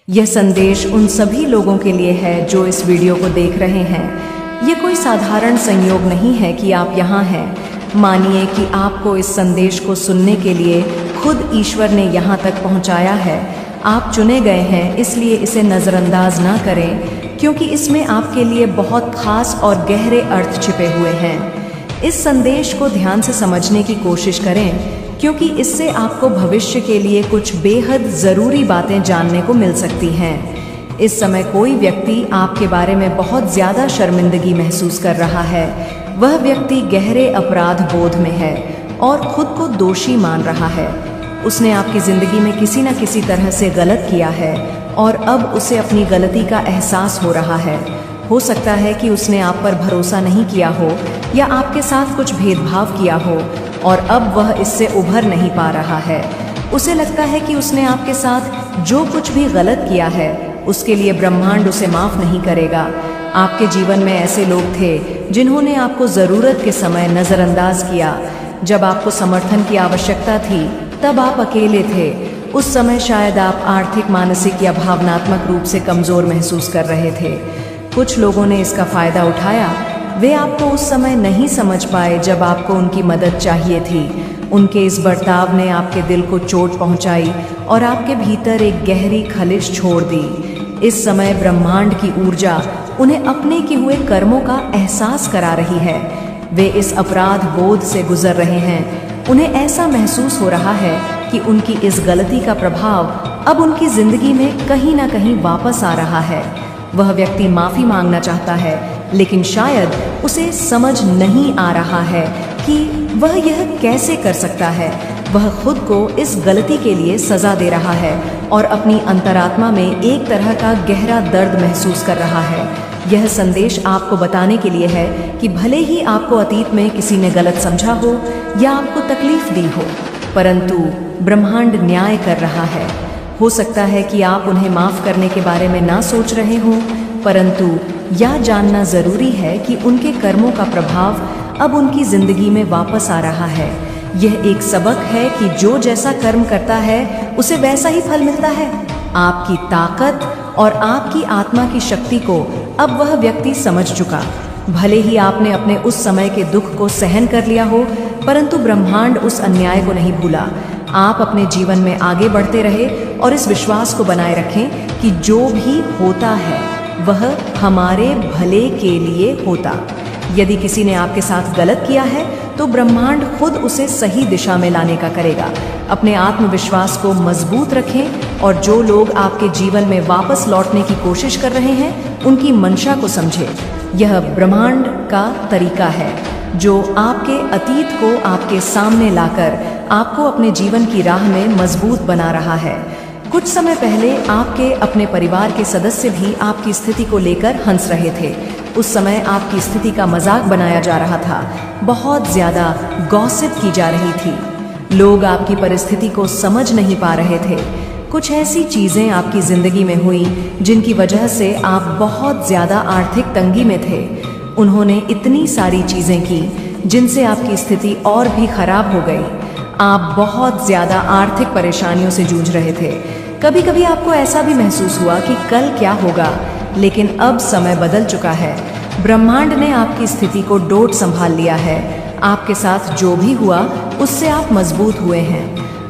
यह संदेश उन सभी लोगों के लिए है जो इस वीडियो को देख रहे हैं। ये कोई साधारण संयोग नहीं है कि आप यहाँ हैं। मानिए कि आपको इस संदेश को सुनने के लिए खुद ईश्वर ने यहाँ तक पहुँचाया है। आप चुने गए हैं, इसलिए इसे नज़रअंदाज ना करें, क्योंकि इसमें आपके लिए बहुत खास और गहरे अर्थ छिपे हुए हैं। इस संदेश को ध्यान से समझने की कोशिश करें, क्योंकि इससे आपको भविष्य के लिए कुछ बेहद ज़रूरी बातें जानने को मिल सकती हैं। इस समय कोई व्यक्ति आपके बारे में बहुत ज़्यादा शर्मिंदगी महसूस कर रहा है। वह व्यक्ति गहरे अपराध बोध में है और खुद को दोषी मान रहा है। उसने आपकी ज़िंदगी में किसी न किसी तरह से गलत किया है और अब उसे अपनी गलती का एहसास हो रहा है। हो सकता है कि उसने आप पर भरोसा नहीं किया हो या आपके साथ कुछ भेदभाव किया हो और अब वह इससे उभर नहीं पा रहा है। उसे लगता है कि उसने आपके साथ जो कुछ भी गलत किया है उसके लिए ब्रह्मांड उसे माफ़ नहीं करेगा। आपके जीवन में ऐसे लोग थे जिन्होंने आपको ज़रूरत के समय नज़रअंदाज किया। जब आपको समर्थन की आवश्यकता थी तब आप अकेले थे। उस समय शायद आप आर्थिक, मानसिक या भावनात्मक रूप से कमज़ोर महसूस कर रहे थे। कुछ लोगों ने इसका फ़ायदा उठाया। वे आपको उस समय नहीं समझ पाए जब आपको उनकी मदद चाहिए थी। उनके इस बर्ताव ने आपके दिल को चोट पहुंचाई और आपके भीतर एक गहरी खलिश छोड़ दी। इस समय ब्रह्मांड की ऊर्जा उन्हें अपने किए हुए कर्मों का एहसास करा रही है। वे इस अपराध बोध से गुजर रहे हैं। उन्हें ऐसा महसूस हो रहा है कि उनकी इस गलती का प्रभाव अब उनकी जिंदगी में कहीं ना कहीं वापस आ रहा है। वह व्यक्ति माफ़ी मांगना चाहता है, लेकिन शायद उसे समझ नहीं आ रहा है कि वह यह कैसे कर सकता है। वह खुद को इस गलती के लिए सज़ा दे रहा है और अपनी अंतरात्मा में एक तरह का गहरा दर्द महसूस कर रहा है। यह संदेश आपको बताने के लिए है कि भले ही आपको अतीत में किसी ने गलत समझा हो या आपको तकलीफ दी हो, परंतु ब्रह्मांड न्याय कर रहा है। हो सकता है कि आप उन्हें माफ़ करने के बारे में ना सोच रहे हों, परंतु यह जानना ज़रूरी है कि उनके कर्मों का प्रभाव अब उनकी ज़िंदगी में वापस आ रहा है। यह एक सबक है कि जो जैसा कर्म करता है उसे वैसा ही फल मिलता है। आपकी ताकत और आपकी आत्मा की शक्ति को अब वह व्यक्ति समझ चुका। भले ही आपने अपने उस समय के दुख को सहन कर लिया हो, परंतु ब्रह्मांड उस अन्याय को नहीं भूला। आप अपने जीवन में आगे बढ़ते रहे और इस विश्वास को बनाए रखें कि जो भी होता है वह हमारे भले के लिए होता। यदि किसी ने आपके साथ गलत किया है तो ब्रह्मांड खुद उसे सही दिशा में लाने का करेगा। अपने आत्मविश्वास को मजबूत रखें और जो लोग आपके जीवन में वापस लौटने की कोशिश कर रहे हैं उनकी मंशा को समझें। यह ब्रह्मांड का तरीका है जो आपके अतीत को आपके सामने लाकर आपको अपने जीवन की राह में मजबूत बना रहा है। कुछ समय पहले आपके अपने परिवार के सदस्य भी आपकी स्थिति को लेकर हंस रहे थे। उस समय आपकी स्थिति का मजाक बनाया जा रहा था। बहुत ज़्यादा गॉसिप की जा रही थी। लोग आपकी परिस्थिति को समझ नहीं पा रहे थे। कुछ ऐसी चीज़ें आपकी ज़िंदगी में हुई जिनकी वजह से आप बहुत ज़्यादा आर्थिक तंगी में थे। उन्होंने इतनी सारी चीज़ें की जिनसे आपकी स्थिति और भी खराब हो गई। आप बहुत ज़्यादा आर्थिक परेशानियों से जूझ रहे थे। कभी कभी आपको ऐसा भी महसूस हुआ कि कल क्या होगा, लेकिन अब समय बदल चुका है। ब्रह्मांड ने आपकी स्थिति को डोट संभाल लिया है। आपके साथ जो भी हुआ उससे आप मजबूत हुए हैं।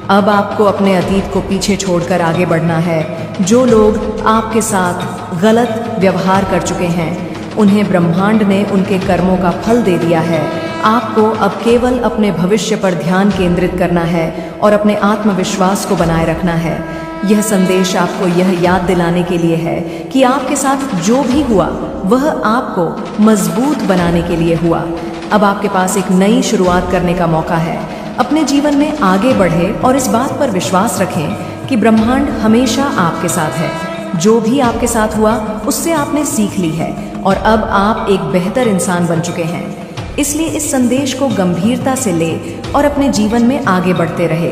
अब आपको अपने अतीत को पीछे छोड़कर आगे बढ़ना है। जो लोग आपके साथ गलत व्यवहार कर चुके हैं उन्हें ब्रह्मांड ने उनके कर्मों का फल दे दिया है। आपको अब केवल अपने भविष्य पर ध्यान केंद्रित करना है और अपने आत्मविश्वास को बनाए रखना है। यह संदेश आपको यह याद दिलाने के लिए है कि आपके साथ जो भी हुआ वह आपको मजबूत बनाने के लिए हुआ। अब आपके पास एक नई शुरुआत करने का मौका है। अपने जीवन में आगे बढ़े और इस बात पर विश्वास रखें कि ब्रह्मांड हमेशा आपके साथ है। जो भी आपके साथ हुआ उससे आपने सीख ली है और अब आप एक बेहतर इंसान बन चुके हैं। इसलिए इस संदेश को गंभीरता से ले और अपने जीवन में आगे बढ़ते रहे।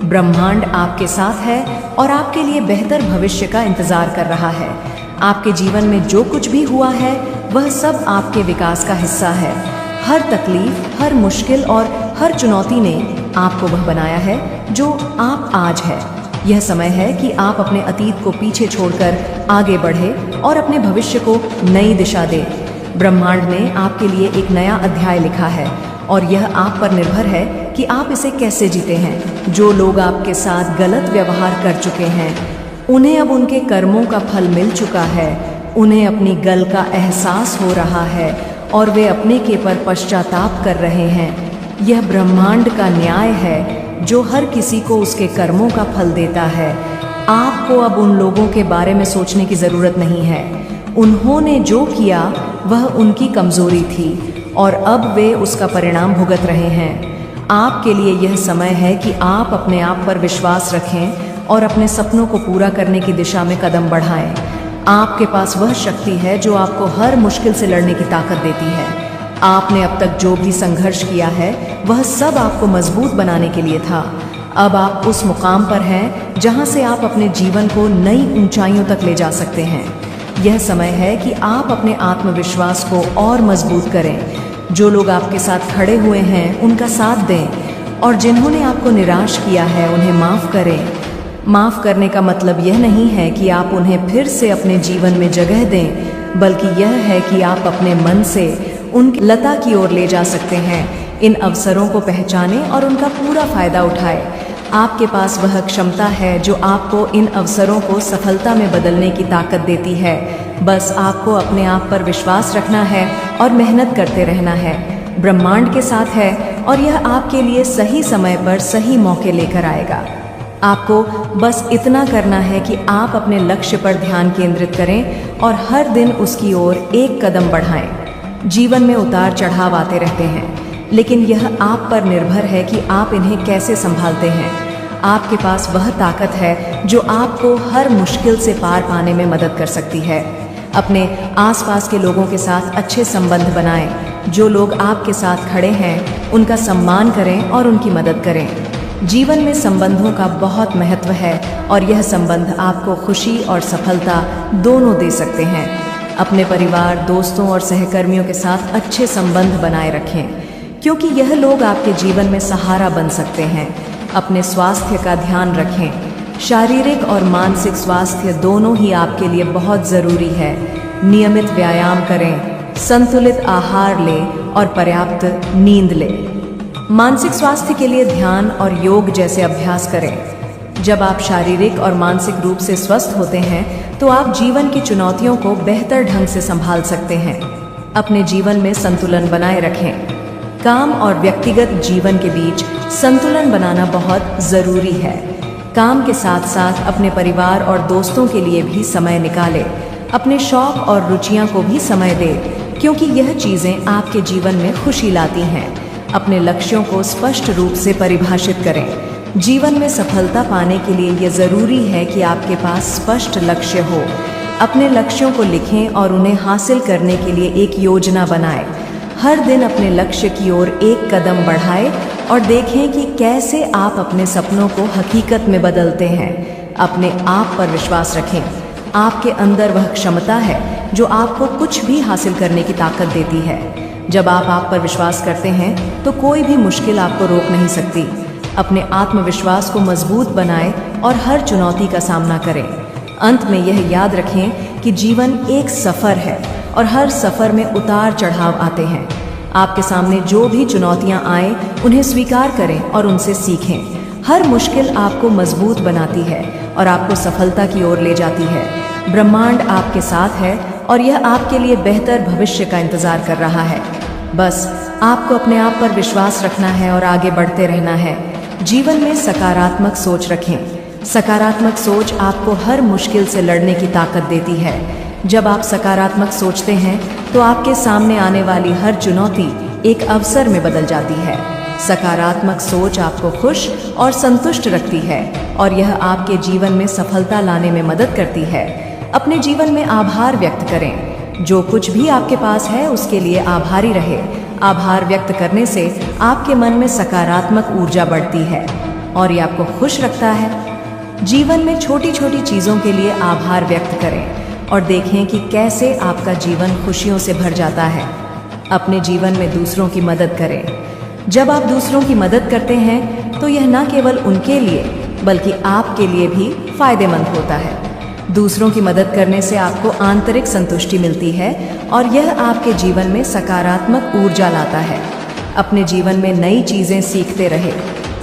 ब्रह्मांड आपके साथ है और आपके लिए बेहतर भविष्य का इंतजार कर रहा है। आपके जीवन में जो कुछ भी हुआ है वह सब आपके विकास का हिस्सा है। हर तकलीफ, हर मुश्किल और हर चुनौती ने आपको वह बनाया है जो आप आज है। यह समय है कि आप अपने अतीत को पीछे छोड़कर आगे बढ़े और अपने भविष्य को नई दिशा दे। ब्रह्मांड ने आपके लिए एक नया अध्याय लिखा है और यह आप पर निर्भर है कि आप इसे कैसे जीते हैं। जो लोग आपके साथ गलत व्यवहार कर चुके हैं, उन्हें अब उनके कर्मों का फल मिल चुका है। उन्हें अपनी गल का एहसास हो रहा है और वे अपने के पर पश्चाताप कर रहे हैं। यह ब्रह्मांड का न्याय है जो हर किसी को उसके कर्मों का फल देता है। आपको अब उन लोगों के बारे में सोचने की ज़रूरत नहीं है। उन्होंने जो किया वह उनकी कमज़ोरी थी और अब वे उसका परिणाम भुगत रहे हैं। आपके लिए यह समय है कि आप अपने आप पर विश्वास रखें और अपने सपनों को पूरा करने की दिशा में कदम बढ़ाएं। आपके पास वह शक्ति है जो आपको हर मुश्किल से लड़ने की ताकत देती है। आपने अब तक जो भी संघर्ष किया है वह सब आपको मजबूत बनाने के लिए था। अब आप उस मुकाम पर हैं जहां से आप अपने जीवन को नई ऊंचाइयों तक ले जा सकते हैं। यह समय है कि आप अपने आत्मविश्वास को और मजबूत करें। जो लोग आपके साथ खड़े हुए हैं उनका साथ दें और जिन्होंने आपको निराश किया है उन्हें माफ़ करें। माफ़ करने का मतलब यह नहीं है कि आप उन्हें फिर से अपने जीवन में जगह दें, बल्कि यह है कि आप अपने मन से उनकी लता की ओर ले जा सकते हैं। इन अवसरों को पहचानें और उनका पूरा फायदा उठाएं। आपके पास वह क्षमता है जो आपको इन अवसरों को सफलता में बदलने की ताकत देती है। बस आपको अपने आप पर विश्वास रखना है और मेहनत करते रहना है। ब्रह्मांड के साथ है और यह आपके लिए सही समय पर सही मौके लेकर आएगा। आपको बस इतना करना है कि आप अपने लक्ष्य पर ध्यान केंद्रित करें और हर दिन उसकी ओर एक कदम बढ़ाएं। जीवन में उतार चढ़ाव आते रहते हैं, लेकिन यह आप पर निर्भर है कि आप इन्हें कैसे संभालते हैं। आपके पास वह ताकत है जो आपको हर मुश्किल से पार पाने में मदद कर सकती है। अपने आसपास के लोगों के साथ अच्छे संबंध बनाएं। जो लोग आपके साथ खड़े हैं उनका सम्मान करें और उनकी मदद करें। जीवन में संबंधों का बहुत महत्व है और यह संबंध आपको खुशी और सफलता दोनों दे सकते हैं। अपने परिवार, दोस्तों और सहकर्मियों के साथ अच्छे संबंध बनाए रखें, क्योंकि यह लोग आपके जीवन में सहारा बन सकते हैं। अपने स्वास्थ्य का ध्यान रखें। शारीरिक और मानसिक स्वास्थ्य दोनों ही आपके लिए बहुत ज़रूरी है। नियमित व्यायाम करें, संतुलित आहार लें और पर्याप्त नींद लें। मानसिक स्वास्थ्य के लिए ध्यान और योग जैसे अभ्यास करें। जब आप शारीरिक और मानसिक रूप से स्वस्थ होते हैं तो आप जीवन की चुनौतियों को बेहतर ढंग से संभाल सकते हैं। अपने जीवन में संतुलन बनाए रखें। काम और व्यक्तिगत जीवन के बीच संतुलन बनाना बहुत ज़रूरी है। काम के साथ साथ अपने परिवार और दोस्तों के लिए भी समय निकालें। अपने शौक और रुचियां को भी समय दें, क्योंकि यह चीज़ें आपके जीवन में खुशी लाती हैं। अपने लक्ष्यों को स्पष्ट रूप से परिभाषित करें। जीवन में सफलता पाने के लिए यह ज़रूरी है कि आपके पास स्पष्ट लक्ष्य हो। अपने लक्ष्यों को लिखें और उन्हें हासिल करने के लिए एक योजना बनाएं। हर दिन अपने लक्ष्य की ओर एक कदम बढ़ाएं और देखें कि कैसे आप अपने सपनों को हकीकत में बदलते हैं। अपने आप पर विश्वास रखें। आपके अंदर वह क्षमता है जो आपको कुछ भी हासिल करने की ताकत देती है। जब आप पर विश्वास करते हैं तो कोई भी मुश्किल आपको रोक नहीं सकती। अपने आत्मविश्वास को मजबूत बनाएं और हर चुनौती का सामना करें। अंत में यह याद रखें कि जीवन एक सफ़र है और हर सफ़र में उतार चढ़ाव आते हैं। आपके सामने जो भी चुनौतियां आए उन्हें स्वीकार करें और उनसे सीखें। हर मुश्किल आपको मजबूत बनाती है और आपको सफलता की ओर ले जाती है। ब्रह्मांड आपके साथ है और यह आपके लिए बेहतर भविष्य का इंतजार कर रहा है। बस आपको अपने आप पर विश्वास रखना है और आगे बढ़ते रहना है। जीवन में सकारात्मक सोच रखें। सकारात्मक सोच आपको हर मुश्किल से लड़ने की ताकत देती है। जब आप सकारात्मक सोचते हैं तो आपके सामने आने वाली हर चुनौती एक अवसर में बदल जाती है। सकारात्मक सोच आपको खुश और संतुष्ट रखती है और यह आपके जीवन में सफलता लाने में मदद करती है। अपने जीवन में आभार व्यक्त करें। जो कुछ भी आपके पास है उसके लिए आभारी रहे। आभार व्यक्त करने से आपके मन में सकारात्मक ऊर्जा बढ़ती है और ये आपको खुश रखता है। जीवन में छोटी छोटी चीज़ों के लिए आभार व्यक्त करें और देखें कि कैसे आपका जीवन खुशियों से भर जाता है। अपने जीवन में दूसरों की मदद करें। जब आप दूसरों की मदद करते हैं तो यह न केवल उनके लिए बल्कि आपके लिए भी फायदेमंद होता है। दूसरों की मदद करने से आपको आंतरिक संतुष्टि मिलती है और यह आपके जीवन में सकारात्मक ऊर्जा लाता है। अपने जीवन में नई चीजें सीखते रहे।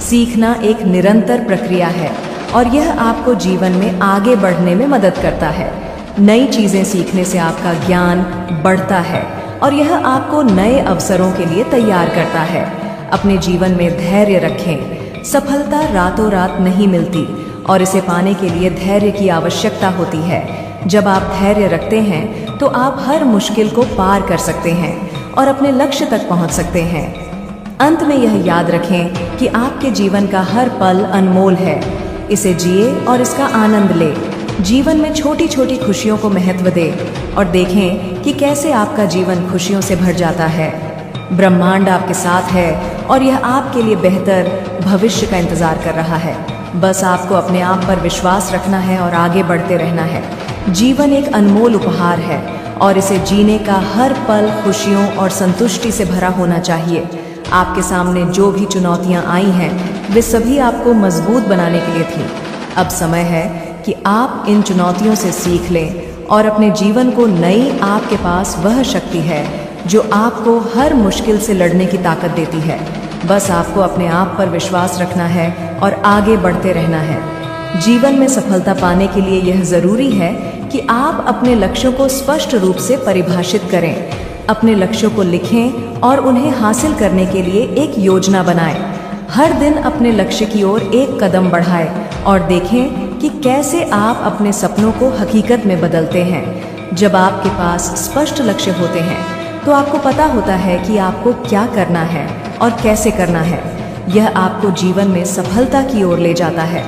सीखना एक निरंतर प्रक्रिया है और यह आपको जीवन में आगे बढ़ने में मदद करता है। नई चीजें सीखने से आपका ज्ञान बढ़ता है और यह आपको नए अवसरों के लिए तैयार करता है। अपने जीवन में धैर्य रखें। सफलता रातों रात नहीं मिलती और इसे पाने के लिए धैर्य की आवश्यकता होती है। जब आप धैर्य रखते हैं तो आप हर मुश्किल को पार कर सकते हैं और अपने लक्ष्य तक पहुंच सकते हैं। अंत में यह याद रखें कि आपके जीवन का हर पल अनमोल है। इसे जिए और इसका आनंद ले। जीवन में छोटी छोटी खुशियों को महत्व दे और देखें कि कैसे आपका जीवन खुशियों से भर जाता है। ब्रह्मांड आपके साथ है और यह आपके लिए बेहतर भविष्य का इंतजार कर रहा है। बस आपको अपने आप पर विश्वास रखना है और आगे बढ़ते रहना है। जीवन एक अनमोल उपहार है और इसे जीने का हर पल खुशियों और संतुष्टि से भरा होना चाहिए। आपके सामने जो भी चुनौतियां आई हैं, वे सभी आपको मजबूत बनाने के लिए थी। अब समय है कि आप इन चुनौतियों से सीख लें और अपने जीवन को नई आपके पास वह शक्ति है जो आपको हर मुश्किल से लड़ने की ताकत देती है। बस आपको अपने आप पर विश्वास रखना है और आगे बढ़ते रहना है। जीवन में सफलता पाने के लिए यह जरूरी है कि आप अपने लक्ष्यों को स्पष्ट रूप से परिभाषित करें। अपने लक्ष्यों को लिखें और उन्हें हासिल करने के लिए एक योजना बनाएं। हर दिन अपने लक्ष्य की ओर एक कदम बढ़ाएं और देखें कि कैसे आप अपने सपनों को हकीकत में बदलते हैं। जब आपके पास स्पष्ट लक्ष्य होते हैं तो आपको पता होता है कि आपको क्या करना है और कैसे करना है। यह आपको जीवन में सफलता की ओर ले जाता है।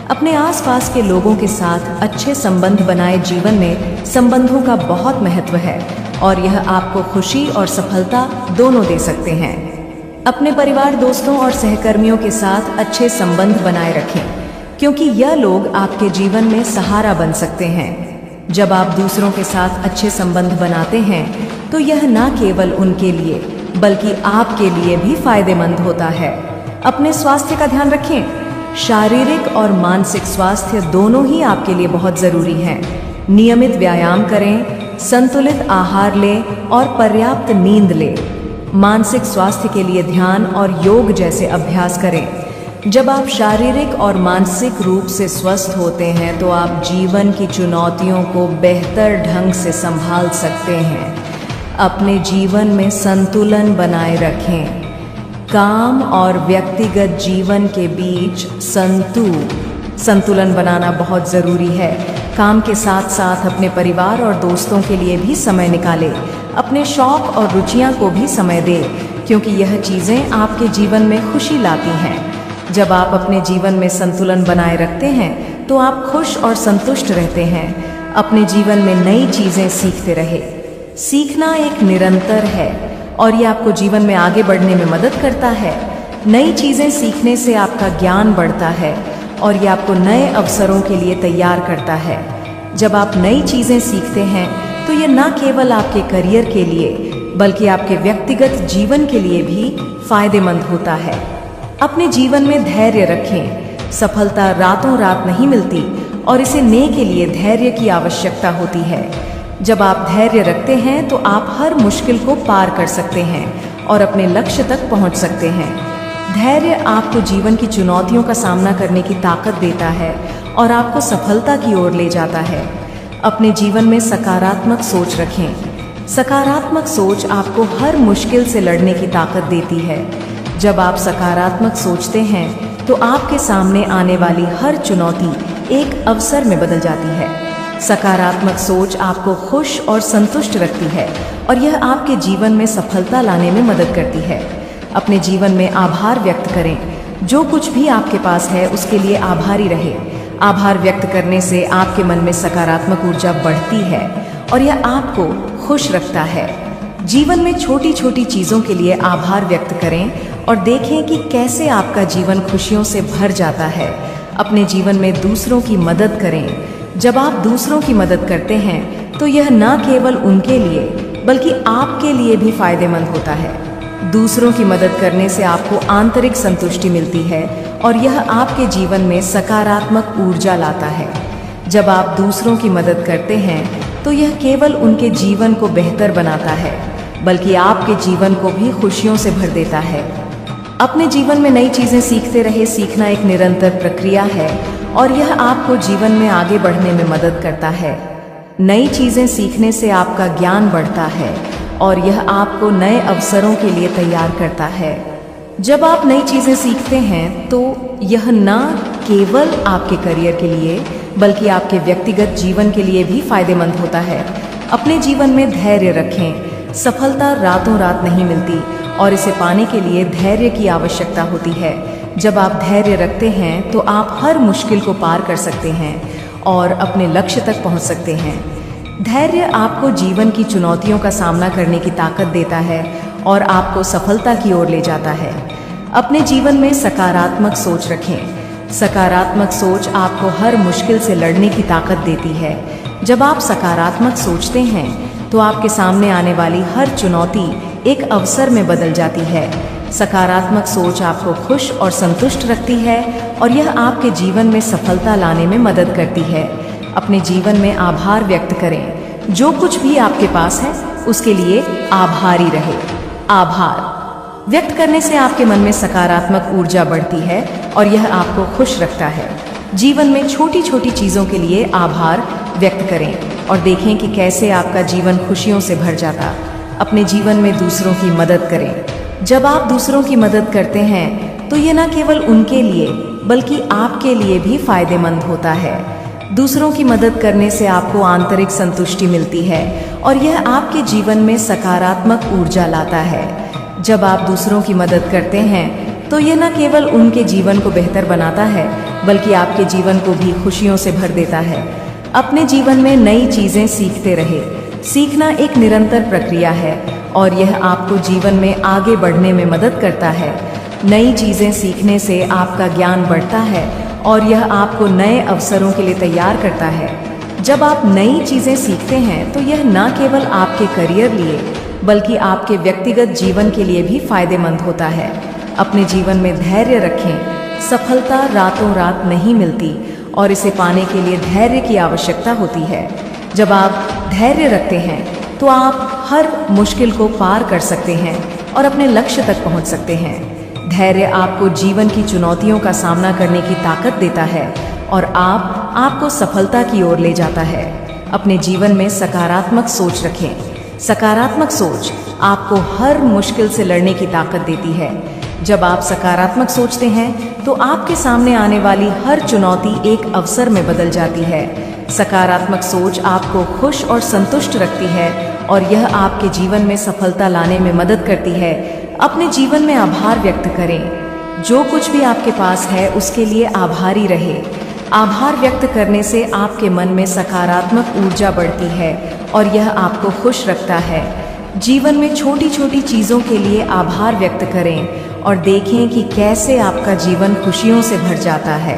अपने आसपास के लोगों के साथ अच्छे संबंध बनाए। जीवन में संबंधों का बहुत महत्व है और यह आपको खुशी और सफलता दोनों दे सकते हैं। अपने परिवार, दोस्तों और सहकर्मियों के साथ अच्छे संबंध बनाए रखें, क्योंकि यह लोग आपके जीवन में सहारा बन सकते हैं। जब आप दूसरों के साथ अच्छे संबंध बनाते हैं तो यह न केवल उनके लिए बल्कि आपके लिए भी फायदेमंद होता है। अपने स्वास्थ्य का ध्यान रखें। शारीरिक और मानसिक स्वास्थ्य दोनों ही आपके लिए बहुत जरूरी हैं। नियमित व्यायाम करें, संतुलित आहार लें और पर्याप्त नींद लें। मानसिक स्वास्थ्य के लिए ध्यान और योग जैसे अभ्यास करें। जब आप शारीरिक और मानसिक रूप से स्वस्थ होते हैं तो आप जीवन की चुनौतियों को बेहतर ढंग से संभाल सकते हैं। अपने जीवन में संतुलन बनाए रखें। काम और व्यक्तिगत जीवन के बीच संतुलन बनाना बहुत ज़रूरी है। काम के साथ साथ अपने परिवार और दोस्तों के लिए भी समय निकालें। अपने शौक और रुचियां को भी समय दें, क्योंकि यह चीज़ें आपके जीवन में खुशी लाती हैं। जब आप अपने जीवन में संतुलन बनाए रखते हैं तो आप खुश और संतुष्ट रहते हैं। अपने जीवन में नई चीज़ें सीखते रहे। सीखना एक निरंतर है और ये आपको जीवन में आगे बढ़ने में मदद करता है। नई चीज़ें सीखने से आपका ज्ञान बढ़ता है और ये आपको नए अवसरों के लिए तैयार करता है। जब आप नई चीज़ें सीखते हैं तो ये न केवल आपके करियर के लिए बल्कि आपके व्यक्तिगत जीवन के लिए भी फायदेमंद होता है। अपने जीवन में धैर्य रखें। सफलता रातों रात नहीं मिलती और इसे लेने के लिए धैर्य की आवश्यकता होती है। जब आप धैर्य रखते हैं तो आप हर मुश्किल को पार कर सकते हैं और अपने लक्ष्य तक पहुंच सकते हैं। धैर्य आपको जीवन की चुनौतियों का सामना करने की ताकत देता है और आपको सफलता की ओर ले जाता है। अपने जीवन में सकारात्मक सोच रखें। सकारात्मक सोच आपको हर मुश्किल से लड़ने की ताकत देती है। जब आप सकारात्मक सोचते हैं तो आपके सामने आने वाली हर चुनौती एक अवसर में बदल जाती है। सकारात्मक सोच आपको खुश और संतुष्ट रखती है और यह आपके जीवन में सफलता लाने में मदद करती है। अपने जीवन में आभार व्यक्त करें। जो कुछ भी आपके पास है उसके लिए आभारी रहे। आभार व्यक्त करने से आपके मन में सकारात्मक ऊर्जा बढ़ती है और यह आपको खुश रखता है। जीवन में छोटी छोटी चीज़ों के लिए आभार व्यक्त करें और देखें कि कैसे आपका जीवन खुशियों से भर जाता है। अपने जीवन में दूसरों की मदद करें। जब आप दूसरों की मदद करते हैं तो यह न केवल उनके लिए बल्कि आपके लिए भी फायदेमंद होता है। दूसरों की मदद करने से आपको आंतरिक संतुष्टि मिलती है और यह आपके जीवन में सकारात्मक ऊर्जा लाता है। जब आप दूसरों की मदद करते हैं तो यह केवल उनके जीवन को बेहतर बनाता है, बल्कि आपके जीवन को भी खुशियों से भर देता है। अपने जीवन में नई चीजें सीखते रहे। सीखना एक निरंतर प्रक्रिया है और यह आपको जीवन में आगे बढ़ने में मदद करता है। नई चीजें सीखने से आपका ज्ञान बढ़ता है और यह आपको नए अवसरों के लिए तैयार करता है। जब आप नई चीजें सीखते हैं तो यह न केवल आपके करियर के लिए बल्कि आपके व्यक्तिगत जीवन के लिए भी फायदेमंद होता है। अपने जीवन में धैर्य रखें। सफलता रातों रात नहीं मिलती और इसे पाने के लिए धैर्य की आवश्यकता होती है। जब आप धैर्य रखते हैं तो आप हर मुश्किल को पार कर सकते हैं और अपने लक्ष्य तक पहुंच सकते हैं। धैर्य आपको जीवन की चुनौतियों का सामना करने की ताकत देता है और आपको सफलता की ओर ले जाता है। अपने जीवन में सकारात्मक सोच रखें। सकारात्मक सोच आपको हर मुश्किल से लड़ने की ताकत देती है। जब आप सकारात्मक सोचते हैं तो आपके सामने आने वाली हर चुनौती एक अवसर में बदल जाती है। सकारात्मक सोच आपको खुश और संतुष्ट रखती है और यह आपके जीवन में सफलता लाने में मदद करती है। अपने जीवन में आभार व्यक्त करें। जो कुछ भी आपके पास है उसके लिए आभारी रहे। आभार व्यक्त करने से आपके मन में सकारात्मक ऊर्जा बढ़ती है और यह आपको खुश रखता है। जीवन में छोटी छोटी चीजों के लिए आभार व्यक्त करें और देखें कि कैसे आपका जीवन खुशियों से भर जाता। अपने जीवन में दूसरों की मदद करें। जब आप दूसरों की मदद करते हैं तो यह न केवल उनके लिए बल्कि आपके लिए भी फायदेमंद होता है। दूसरों की मदद करने से आपको आंतरिक संतुष्टि मिलती है और यह आपके जीवन में सकारात्मक ऊर्जा लाता है। जब आप दूसरों की मदद करते हैं तो यह न केवल उनके जीवन को बेहतर बनाता है बल्कि आपके जीवन को भी खुशियों से भर देता है। अपने जीवन में नई चीजें सीखते रहे। सीखना एक निरंतर प्रक्रिया है और यह आपको जीवन में आगे बढ़ने में मदद करता है। नई चीजें सीखने से आपका ज्ञान बढ़ता है और यह आपको नए अवसरों के लिए तैयार करता है। जब आप नई चीजें सीखते हैं तो यह न केवल आपके करियर लिए बल्कि आपके व्यक्तिगत जीवन के लिए भी फायदेमंद होता है। अपने जीवन में धैर्य रखें। सफलता रातों रात नहीं मिलती और इसे पाने के लिए धैर्य की आवश्यकता होती है। जब आप धैर्य रखते हैं तो आप हर मुश्किल को पार कर सकते हैं और अपने लक्ष्य तक पहुंच सकते हैं। धैर्य आपको जीवन की चुनौतियों का सामना करने की ताकत देता है और आपको सफलता की ओर ले जाता है। अपने जीवन में सकारात्मक सोच रखें। सकारात्मक सोच आपको हर मुश्किल से लड़ने की ताकत देती है। जब आप सकारात्मक सोचते हैं तो आपके सामने आने वाली हर चुनौती एक अवसर में बदल जाती है। सकारात्मक सोच आपको खुश और संतुष्ट रखती है और यह आपके जीवन में सफलता लाने में मदद करती है। अपने जीवन में आभार व्यक्त करें। जो कुछ भी आपके पास है उसके लिए आभारी रहे। आभार व्यक्त करने से आपके मन में सकारात्मक ऊर्जा बढ़ती है और यह आपको खुश रखता है। जीवन में छोटी छोटी चीज़ों के लिए आभार व्यक्त करें और देखें कि कैसे आपका जीवन खुशियों से भर जाता है।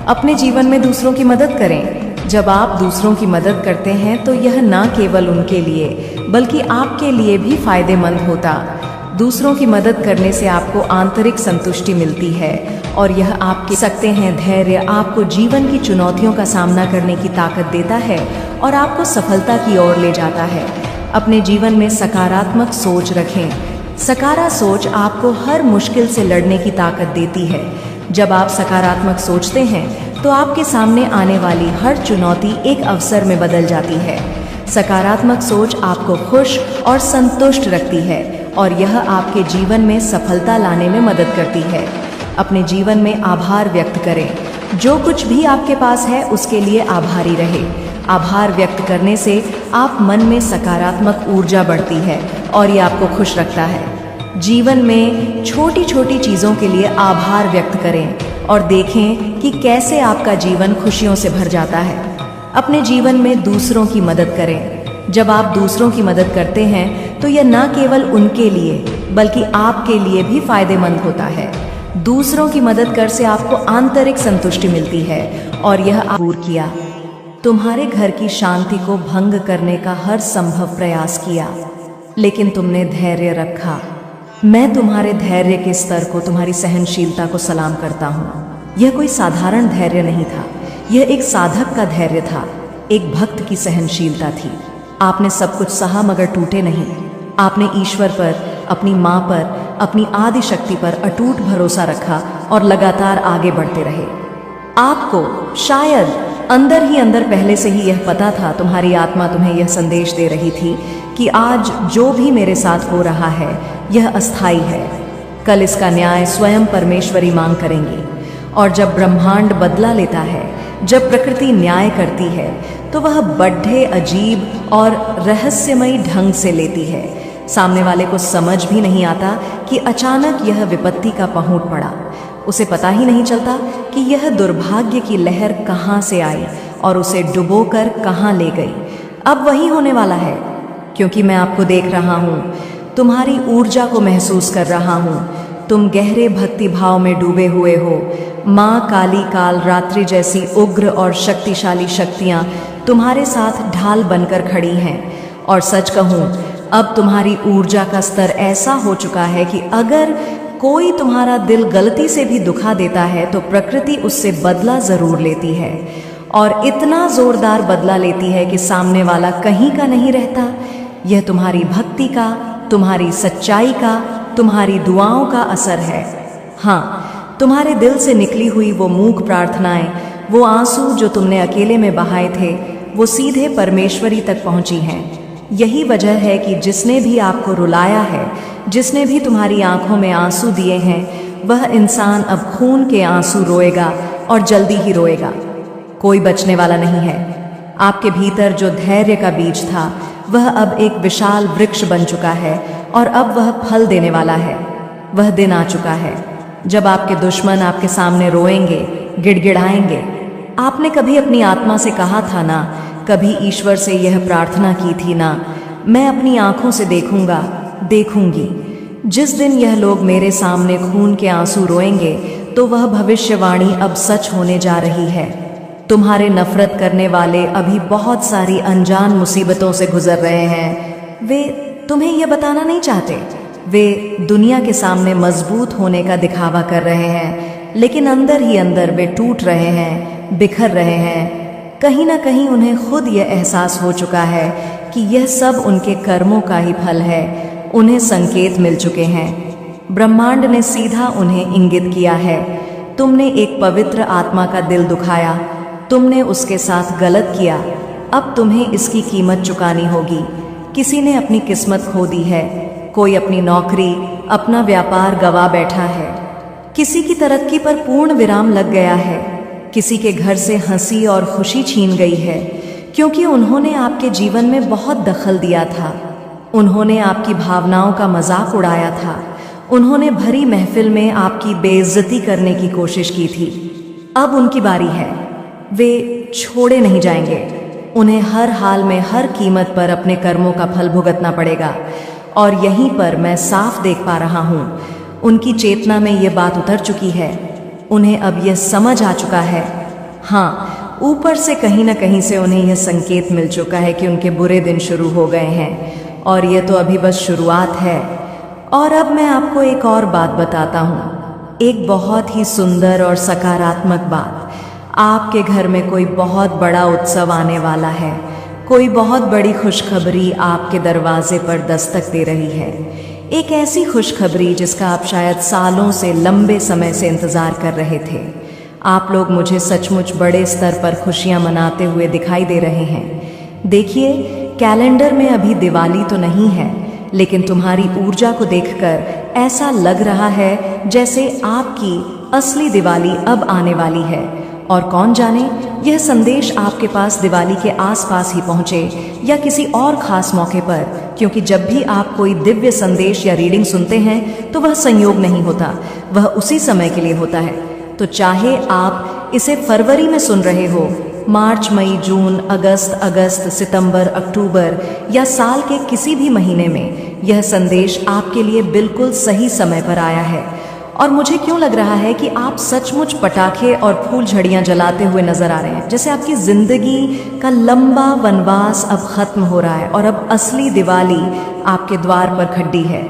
अपने जीवन में दूसरों की मदद करें। जब आप दूसरों की मदद करते हैं तो यह न केवल उनके लिए बल्कि आपके लिए भी फायदेमंद होता। दूसरों की मदद करने से आपको आंतरिक संतुष्टि मिलती है और यह आपके सकते हैं। धैर्य आपको जीवन की चुनौतियों का सामना करने की ताकत देता है और आपको सफलता की ओर ले जाता है। अपने जीवन में सकारात्मक सोच रखें। सकारात्मक सोच आपको हर मुश्किल से लड़ने की ताकत देती है। जब आप सकारात्मक सोचते हैं तो आपके सामने आने वाली हर चुनौती एक अवसर में बदल जाती है। सकारात्मक सोच आपको खुश और संतुष्ट रखती है और यह आपके जीवन में सफलता लाने में मदद करती है। अपने जीवन में आभार व्यक्त करें। जो कुछ भी आपके पास है उसके लिए आभारी रहे। आभार व्यक्त करने से आप मन में सकारात्मक ऊर्जा बढ़ती है और ये आपको खुश रखता है। जीवन में छोटी छोटी चीज़ों के लिए आभार व्यक्त करें और देखें कि कैसे आपका जीवन खुशियों से भर जाता है। अपने जीवन में दूसरों की मदद करें। जब आप दूसरों की मदद करते हैं तो यह न केवल उनके लिए बल्कि आपके लिए भी फायदेमंद होता है। दूसरों की मदद कर से आपको आंतरिक संतुष्टि मिलती है और यह दूर किया। तुम्हारे घर की शांति को भंग करने का हर संभव प्रयास किया, लेकिन तुमने धैर्य रखा। मैं तुम्हारे धैर्य के स्तर को, तुम्हारी सहनशीलता को सलाम करता हूँ। यह कोई साधारण धैर्य नहीं था, यह एक साधक का धैर्य था, एक भक्त की सहनशीलता थी। आपने सब कुछ सहा मगर टूटे नहीं। आपने ईश्वर पर, अपनी माँ पर, अपनी आदि शक्ति पर अटूट भरोसा रखा और लगातार आगे बढ़ते रहे। आपको शायद अंदर ही अंदर पहले से ही यह पता था, तुम्हारी आत्मा तुम्हें यह संदेश दे रही थी कि आज जो भी मेरे साथ हो रहा है यह अस्थाई है। कल इसका न्याय स्वयं परमेश्वरी मांग करेंगी। और जब ब्रह्मांड बदला लेता है, जब प्रकृति न्याय करती है, तो वह बड्ढे अजीब और रहस्यमयी ढंग से लेती है। सामने वाले को समझ भी नहीं आता कि अचानक यह विपत्ति का पहुंच पड़ा। उसे पता ही नहीं चलता कि यह दुर्भाग्य की लहर कहाँ से आई और उसे डुबोकर कहाँ ले गई। अब वही होने वाला है, क्योंकि मैं आपको देख रहा हूँ, तुम्हारी ऊर्जा को महसूस कर रहा हूँ। तुम गहरे भक्ति भाव में डूबे हुए हो। माँ काली काल रात्रि जैसी उग्र और शक्तिशाली शक्तियाँ तुम्हारे साथ ढाल बनकर खड़ी हैं। और सच कहूँ, अब तुम्हारी ऊर्जा का स्तर ऐसा हो चुका है कि अगर कोई तुम्हारा दिल गलती से भी दुखा देता है तो प्रकृति उससे बदला जरूर लेती है, और इतना जोरदार बदला लेती है कि सामने वाला कहीं का नहीं रहता। यह तुम्हारी भक्ति का, तुम्हारी सच्चाई का, तुम्हारी दुआओं का असर है। हाँ, तुम्हारे दिल से निकली हुई वो मूक प्रार्थनाएं, वो आंसू जो तुमने अकेले में बहाए थे, वो सीधे परमेश्वरी तक पहुंची हैं। यही वजह है कि जिसने भी आपको रुलाया है, जिसने भी तुम्हारी आंखों में आंसू दिए हैं, वह इंसान अब खून के आंसू रोएगा और जल्दी ही रोएगा। कोई बचने वाला नहीं है। आपके भीतर जो धैर्य का बीज था वह अब एक विशाल वृक्ष बन चुका है और अब वह फल देने वाला है। वह दिन आ चुका है जब आपके दुश्मन आपके सामने रोएंगे, गिड़गिड़ाएंगे। आपने कभी अपनी आत्मा से कहा था ना, कभी ईश्वर से यह प्रार्थना की थी ना, मैं अपनी आंखों से देखूंगा, देखूंगी। जिस दिन यह लोग मेरे सामने खून के आंसू रोएंगे तो वह भविष्यवाणी अब सच होने जा रही है। तुम्हारे नफरत करने वाले अभी बहुत सारी अनजान मुसीबतों से गुजर रहे हैं। वे तुम्हें यह बताना नहीं चाहते। वे दुनिया के सामने मजबूत होने का दिखावा कर रहे हैं, लेकिन अंदर ही अंदर वे टूट रहे हैं, बिखर रहे हैं। कहीं ना कहीं उन्हें खुद यह एहसास हो चुका है कि यह सब उनके कर्मों का ही फल है। उन्हें संकेत मिल चुके हैं। ब्रह्मांड ने सीधा उन्हें इंगित किया है। तुमने एक पवित्र आत्मा का दिल दुखाया, तुमने उसके साथ गलत किया। अब तुम्हें इसकी कीमत चुकानी होगी। किसी ने अपनी किस्मत खो दी है, कोई अपनी नौकरी, अपना व्यापार गवा बैठा है, किसी की तरक्की पर पूर्ण विराम लग गया है, किसी के घर से हंसी और खुशी छीन गई है, क्योंकि उन्होंने आपके जीवन में बहुत दखल दिया था। उन्होंने आपकी भावनाओं का मजाक उड़ाया था। उन्होंने भरी महफिल में आपकी बेइज्जती करने की कोशिश की थी। अब उनकी बारी है। वे छोड़े नहीं जाएंगे। उन्हें हर हाल में, हर कीमत पर अपने कर्मों का फल भुगतना पड़ेगा। और यहीं पर मैं साफ देख पा रहा हूँ, उनकी चेतना में ये बात उतर चुकी है। उन्हें अब यह समझ आ चुका है। हाँ, ऊपर से कहीं ना कहीं से उन्हें यह संकेत मिल चुका है कि उनके बुरे दिन शुरू हो गए हैं, और यह तो अभी बस शुरुआत है। और अब मैं आपको एक और बात बताता हूँ, एक बहुत ही सुंदर और सकारात्मक बात। आपके घर में कोई बहुत बड़ा उत्सव आने वाला है। कोई बहुत बड़ी खुशखबरी आपके दरवाजे पर दस्तक दे रही है। एक ऐसी खुशखबरी जिसका आप शायद सालों से, लंबे समय से इंतजार कर रहे थे। आप लोग मुझे सचमुच बड़े स्तर पर खुशियां मनाते हुए दिखाई दे रहे हैं। देखिए, कैलेंडर में अभी दिवाली तो नहीं है, लेकिन तुम्हारी ऊर्जा को देखकर ऐसा लग रहा है जैसे आपकी असली दिवाली अब आने वाली है। और कौन जाने, यह संदेश आपके पास दिवाली के आसपास ही पहुंचे या किसी और खास मौके पर, क्योंकि जब भी आप कोई दिव्य संदेश या रीडिंग सुनते हैं तो वह संयोग नहीं होता, वह उसी समय के लिए होता है। तो चाहे आप इसे फरवरी में सुन रहे हो, मार्च, मई, जून, अगस्त, सितंबर, अक्टूबर या साल के किसी भी महीने में, यह संदेश आपके लिए बिल्कुल सही समय पर आया है। और मुझे क्यों लग रहा है कि आप सचमुच पटाखे और फूल झड़ियां जलाते हुए नजर आ रहे हैं, जैसे आपकी जिंदगी का लंबा वनवास अब खत्म हो रहा है और अब असली दिवाली आपके द्वार पर खड़ी है।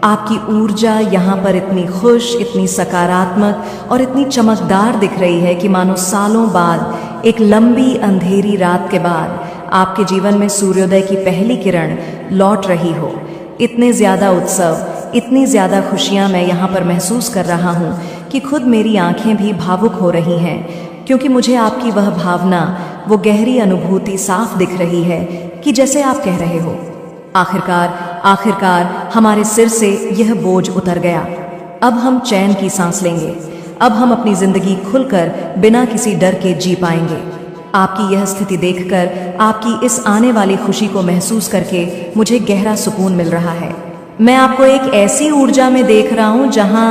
आपकी ऊर्जा यहाँ पर इतनी खुश, इतनी सकारात्मक और इतनी चमकदार दिख रही है कि मानो सालों बाद, एक लंबी अंधेरी रात के बाद आपके जीवन में सूर्योदय की पहली किरण लौट रही हो। इतने ज़्यादा उत्सव, इतनी ज़्यादा खुशियाँ मैं यहाँ पर महसूस कर रहा हूँ कि खुद मेरी आंखें भी भावुक हो रही हैं, क्योंकि मुझे आपकी वह भावना, वो गहरी अनुभूति साफ दिख रही है कि जैसे आप कह रहे हो, आखिरकार हमारे सिर से यह बोझ उतर गया। अब हम चैन की सांस लेंगे। अब हम अपनी जिंदगी खुलकर बिना किसी डर के जी पाएंगे। आपकी यह स्थिति देखकर, आपकी इस आने वाली खुशी को महसूस करके मुझे गहरा सुकून मिल रहा है। मैं आपको एक ऐसी ऊर्जा में देख रहा हूं जहां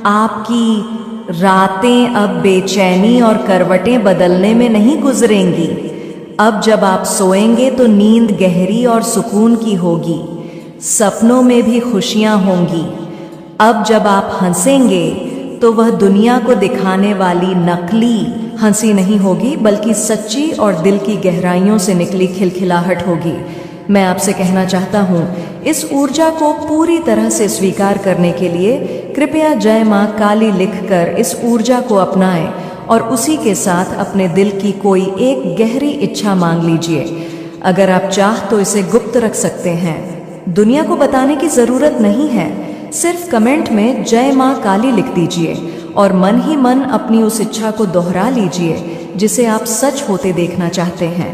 आपकी रातें अब बेचैनी और करवटें बदलने में नहीं गुजरेंगी। अब जब आप सोएंगे तो नींद गहरी और सुकून की होगी, सपनों में भी खुशियां होंगी। अब जब आप हंसेंगे तो वह दुनिया को दिखाने वाली नकली हंसी नहीं होगी, बल्कि सच्ची और दिल की गहराइयों से निकली खिलखिलाहट होगी। मैं आपसे कहना चाहता हूँ, इस ऊर्जा को पूरी तरह से स्वीकार करने के लिए कृपया जय माँ काली लिखकर इस ऊर्जा को अपनाएं और उसी के साथ अपने दिल की कोई एक गहरी इच्छा मांग लीजिए। अगर आप चाह तो इसे गुप्त रख सकते हैं, दुनिया को बताने की जरूरत नहीं है। सिर्फ कमेंट में जय माँ काली लिख दीजिए और मन ही मन अपनी उस इच्छा को दोहरा लीजिए जिसे आप सच होते देखना चाहते हैं।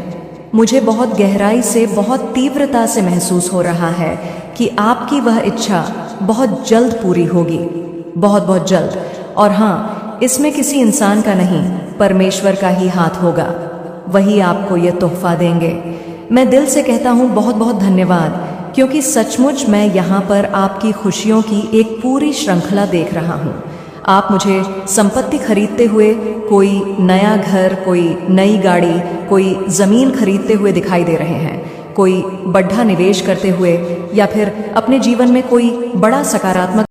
मुझे बहुत गहराई से, बहुत तीव्रता से महसूस हो रहा है कि आपकी वह इच्छा बहुत जल्द पूरी होगी, बहुत बहुत जल्द। और हाँ, इसमें किसी इंसान का नहीं, परमेश्वर का ही हाथ होगा। वही आपको यह तोहफा देंगे। मैं दिल से कहता हूँ बहुत बहुत धन्यवाद, क्योंकि सचमुच मैं यहाँ पर आपकी खुशियों की एक पूरी श्रृंखला देख रहा हूँ। आप मुझे संपत्ति खरीदते हुए, कोई नया घर, कोई नई गाड़ी, कोई ज़मीन खरीदते हुए दिखाई दे रहे हैं, कोई बढ़ा निवेश करते हुए, या फिर अपने जीवन में कोई बड़ा सकारात्मक